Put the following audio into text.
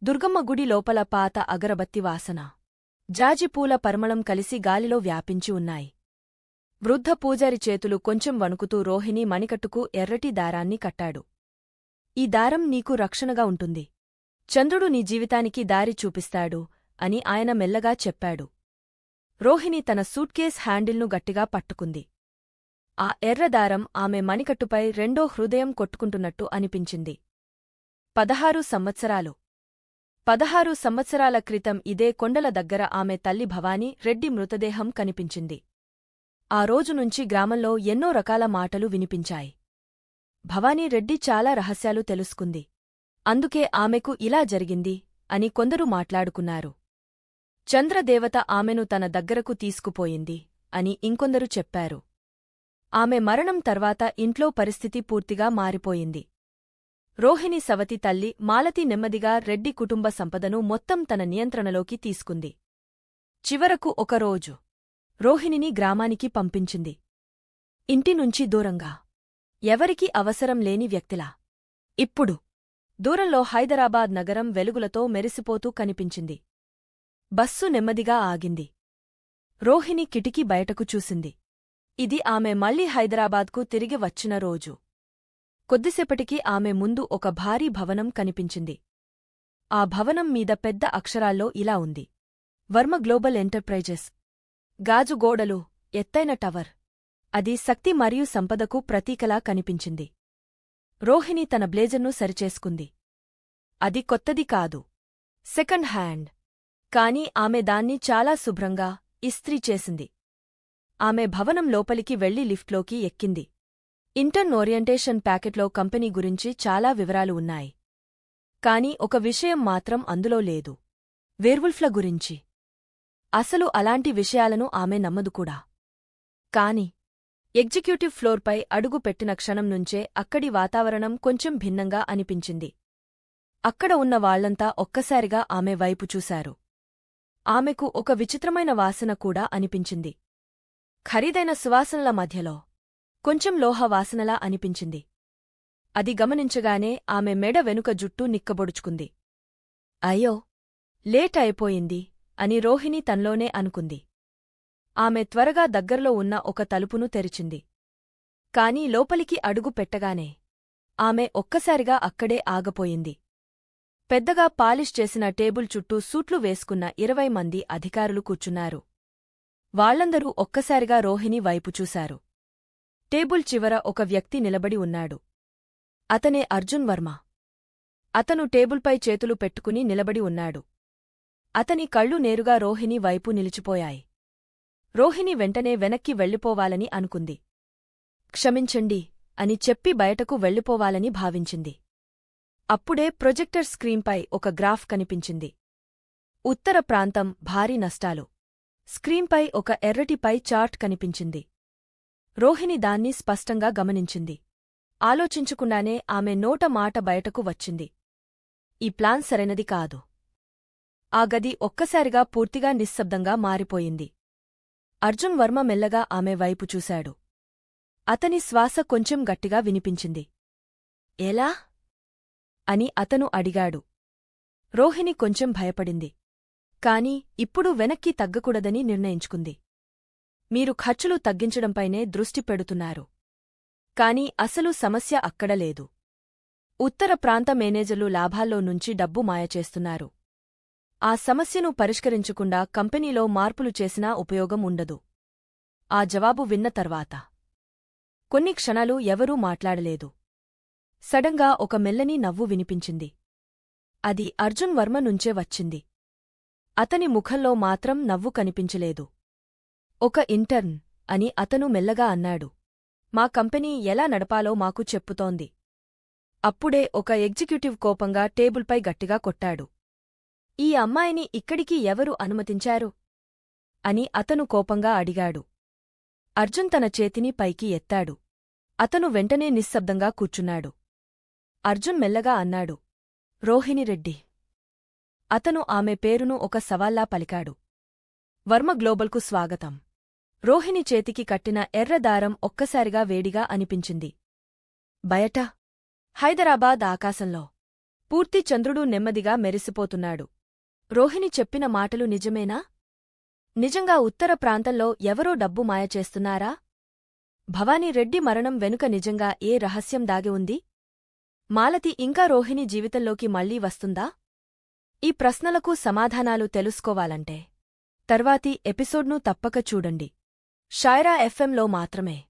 దుర్గమ్మ గుడి లోపల పాత అగరబత్తి వాసన, జాజిపూల పరిమళం కలిసి గాలిలో వ్యాపించి ఉన్నాయి. వృద్ధ పూజారి చేతులు కొంచెం వణుకుతూ రోహిణి మణికట్టుకు ఎర్రటి దారాన్ని కట్టాడు. ఈ దారం నీకు రక్షణగా ఉంటుంది. చంద్రుడు నీ జీవితానికి దారి చూపిస్తాడు అని ఆయన మెల్లగా చెప్పాడు. రోహిణి తన సూట్కేస్ హ్యాండిల్ను గట్టిగా పట్టుకుంది. ఆ ఎర్రదారం ఆమె మణికట్టుపై రెండో హృదయం కొట్టుకుంటున్నట్టు అనిపించింది. 16 సంవత్సరాల క్రితం ఇదే కొండల దగ్గర ఆమె తల్లి భవానీ రెడ్డి మృతదేహం కనిపించింది. ఆ రోజునుంచి గ్రామంలో ఎన్నో రకాల మాటలు వినిపించాయి. భవానీ రెడ్డి చాలా రహస్యాలు తెలుసుకుంది. అందుకే ఆమెకు ఇలా జరిగింది అని కొందరు మాట్లాడుకున్నారు. చంద్రదేవత ఆమెను తన దగ్గరకు తీసుకుపోయింది అని ఇంకొందరు చెప్పారు. ఆమె మరణం తర్వాత ఇంట్లో పరిస్థితి పూర్తిగా మారిపోయింది. రోహిణి సవతి తల్లి మాలతి నెమ్మదిగా రెడ్డి కుటుంబ సంపదను మొత్తం తన నియంత్రణలోకి తీసుకుంది. చివరకు ఒకరోజు రోహిణిని గ్రామానికి పంపించింది. ఇంటినుంచి దూరంగా, ఎవరికీ అవసరం లేని వ్యక్తిలా. ఇప్పుడు దూరంలో హైదరాబాద్ నగరం వెలుగులతో మెరిసిపోతూ కనిపించింది. బస్సు నెమ్మదిగా ఆగింది. రోహిణి కిటికీ బయటకు చూసింది. ఇది ఆమె మళ్లీ హైదరాబాద్కు తిరిగి వచ్చిన రోజు. కొద్దిసేపటికి ఆమె ముందు ఒక భారీ భవనం కనిపించింది. ఆ భవనం మీద పెద్ద అక్షరాల్లో ఇలా ఉంది: వర్మ గ్లోబల్ ఎంటర్ప్రైజెస్. గాజు గోడలు, ఎత్తైన టవర్. అది శక్తి మరియు సంపదకు ప్రతీకలా కనిపించింది. రోహిణి తన బ్లేజర్ను సరిచేసుకుంది. అది కొత్తది కాదు, సెకండ్ హ్యాండ్. కాని ఆమె దాన్ని చాలా శుభ్రంగా ఇస్త్రీ చేసింది. ఆమె భవనం లోపలికి వెళ్లి లిఫ్ట్లోకి ఎక్కింది. ఇంటర్న్ ఓరియంటేషన్ ప్యాకెట్లో కంపెనీ గురించి చాలా వివరాలు ఉన్నాయి. కాని ఒక విషయం మాత్రం అందులో లేదు: వేర్వుల్ఫ్ల గురించి. అసలు అలాంటి విషయాలను ఆమె నమ్మదు కూడా. కాని ఎగ్జిక్యూటివ్ ఫ్లోర్పై అడుగు పెట్టిన క్షణం నుంచే అక్కడి వాతావరణం కొంచెం భిన్నంగా అనిపించింది. అక్కడ ఉన్న వాళ్లంతా ఒక్కసారిగా ఆమె వైపు చూశారు. ఆమెకు ఒక విచిత్రమైన వాసన కూడా అనిపించింది. ఖరీదైన సువాసనల మధ్యలో కొంచెం లోహ వాసనలా అనిపించింది. అది గమనించగానే ఆమె మెడ వెనుక జుట్టు నిక్కబొడుచుకుంది. అయ్యో, లేట్ అయిపోయింది అని రోహిణి తన్లోనే అనుకుంది. ఆమె త్వరగా దగ్గరలో ఉన్న ఒక తలుపును తెరిచింది. కాని లోపలికి అడుగు పెట్టగానే ఆమె ఒక్కసారిగా అక్కడే ఆగపోయింది. పెద్దగా పాలిష్ చేసిన టేబుల్ చుట్టూ సూట్లు వేసుకున్న 20 మంది అధికారులు కూర్చున్నారు. వాళ్లందరూ ఒక్కసారిగా రోహిణి వైపు చూశారు. టేబుల్ చివర ఒక వ్యక్తి నిలబడి ఉన్నాడు. అతనే అర్జున్ వర్మ. అతను టేబుల్పై చేతులు పెట్టుకుని నిలబడి ఉన్నాడు. అతని కళ్ళు నేరుగా రోహిణి వైపు నిలిచిపోయాయి. రోహిణి వెంటనే వెనక్కి వెళ్ళిపోవాలని అనుకుంది. క్షమించండి అని చెప్పి బయటకు వెళ్ళిపోవాలని భావించింది. అప్పుడే ప్రొజెక్టర్ స్క్రీన్పై ఒక గ్రాఫ్ కనిపించింది. ఉత్తర ప్రాంతం భారీ నష్టాలు. స్క్రీన్పై ఒక ఎర్రటి పై చార్ట్ కనిపించింది. రోహిణి దాన్ని స్పష్టంగా గమనించింది. ఆలోచించకుండానే ఆమె నోట మాట బయటకు వచ్చింది: ఈ ప్లాన్ సరైనది కాదు. ఆ గది ఒక్కసారిగా పూర్తిగా నిశ్శబ్దంగా మారిపోయింది. అర్జున్ వర్మ మెల్లగా ఆమె వైపు చూశాడు. అతని శ్వాస కొంచెం గట్టిగా వినిపించింది. ఎలా అని అతను అడిగాడు. రోహిణి కొంచెం భయపడింది. కాని ఇప్పుడు వెనక్కి తగ్గకూడదని నిర్ణయించుకుంది. మీరు ఖర్చులు తగ్గించడంపైనే దృష్టి పెడుతున్నారు. కాని అసలు సమస్య అక్కడ లేదు. ఉత్తర ప్రాంత మేనేజర్లు లాభాల్లో నుంచి డబ్బు మాయచేస్తున్నారు. ఆ సమస్యను పరిష్కరించకుండా కంపెనీలో మార్పులు చేసినా ఉపయోగం ఉండదు. ఆ జవాబు విన్న తర్వాత కొన్ని క్షణాలు ఎవరూ మాట్లాడలేదు. సడన్గా ఒక మెల్లని నవ్వు వినిపించింది. అది అర్జున్ వర్మ నుంచే వచ్చింది. అతని ముఖంలో మాత్రం నవ్వు కనిపించలేదు. ఒక ఇంటర్న్ అని అతను మెల్లగా అన్నాడు. మా కంపెనీ ఎలా నడపాలో మాకు చెప్పుతోంది. అప్పుడే ఒక ఎగ్జిక్యూటివ్ కోపంగా టేబుల్పై గట్టిగా కొట్టాడు. ఈ అమ్మాయిని ఇక్కడికి ఎవరు అనుమతించారు అని అతను కోపంగా అడిగాడు. అర్జున్ తన చేతిని పైకి ఎత్తాడు. అతను వెంటనే నిశ్శబ్దంగా కూర్చున్నాడు. అర్జున్ మెల్లగా అన్నాడు: రోహిణి రెడ్డి. అతను ఆమె పేరును ఒక సవాల్లా పలికాడు. వర్మ గ్లోబల్కు స్వాగతం. రోహిణి చేతికి కట్టిన ఎర్రదారం ఒక్కసారిగా వేడిగా అనిపించింది. బయట హైదరాబాద్ ఆకాశంలో పూర్తి చంద్రుడు నెమ్మదిగా మెరిసిపోతున్నాడు. రోహిణి చెప్పిన మాటలు నిజమేనా? నిజంగా ఉత్తర ప్రాంతంలో ఎవరో డబ్బు మాయ చేస్తున్నారా? భవానీ రెడ్డి మరణం వెనుక నిజంగా ఏ రహస్యం దాగి ఉంది? మాలతి ఇంకా రోహిణి జీవితంలోకి మళ్లీ వస్తుందా? ఈ ప్రశ్నలకు సమాధానాలు తెలుసుకోవాలంటే తర్వాతి ఎపిసోడ్ను తప్పక చూడండి. షాయరా ఎఫ్ఎంలో మాత్రమే.